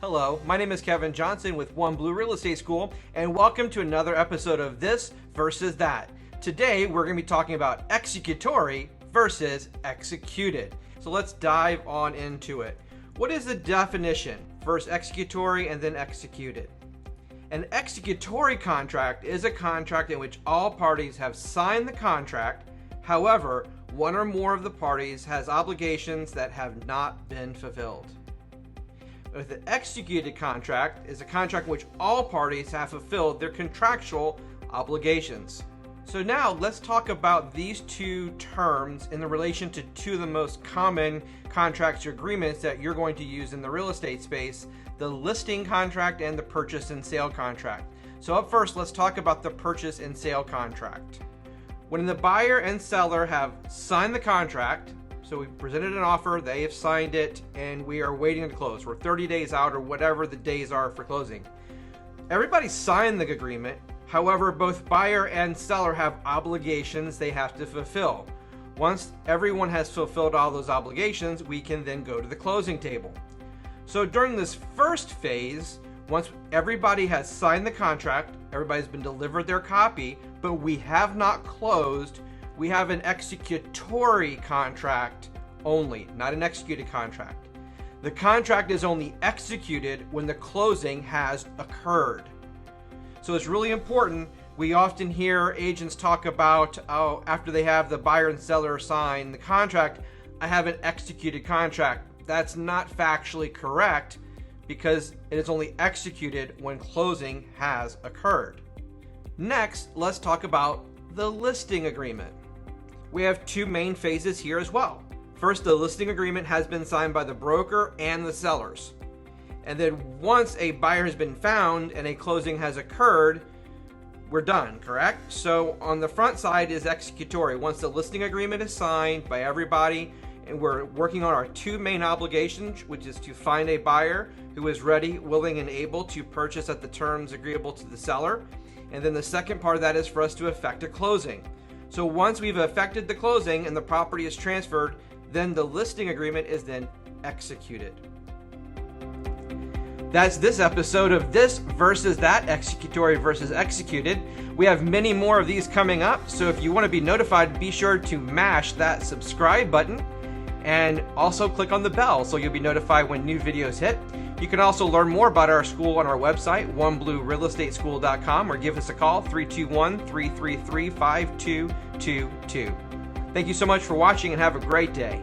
Hello, my name is Kevin Johnson with One Blue Real Estate School, and welcome to another episode of This versus That. Today, we're going to be talking about executory versus executed. So let's dive on into it. What is the definition? First executory and then executed. An executory contract is a contract in which all parties have signed the contract. However, one or more of the parties has obligations that have not been fulfilled. With an executed contract is a contract in which all parties have fulfilled their contractual obligations. So now let's talk about these two terms in the relation to two of the most common contracts or agreements that you're going to use in the real estate space, the listing contract and the purchase and sale contract. So up first, let's talk about the purchase and sale contract. When the buyer and seller have signed the contract, so we presented an offer, they have signed it, and we are waiting to close. We're 30 days out or whatever the days are for closing. Everybody signed the agreement. However, both buyer and seller have obligations they have to fulfill. Once everyone has fulfilled all those obligations, we can then go to the closing table. So during this first phase, once everybody has signed the contract, everybody's been delivered their copy, but we have not closed, we have an executory contract only, not an executed contract. The contract is only executed when the closing has occurred. So it's really important. We often hear agents talk about, after they have the buyer and seller sign the contract, I have an executed contract. That's not factually correct because it is only executed when closing has occurred. Next, let's talk about the listing agreement. We have two main phases here as well. First, the listing agreement has been signed by the broker and the sellers. And then once a buyer has been found and a closing has occurred, we're done, correct? So on the front side is executory. Once the listing agreement is signed by everybody and we're working on our two main obligations, which is to find a buyer who is ready, willing, and able to purchase at the terms agreeable to the seller. And then the second part of that is for us to effect a closing. So once we've effected the closing and the property is transferred, then the listing agreement is then executed. That's this episode of This versus That, executory versus executed. We have many more of these coming up, so if you want to be notified, be sure to mash that subscribe button and also click on the bell so you'll be notified when new videos hit. You can also learn more about our school on our website, onebluerealestateschool.com, or give us a call, 321-333-5222. Thank you so much for watching and have a great day.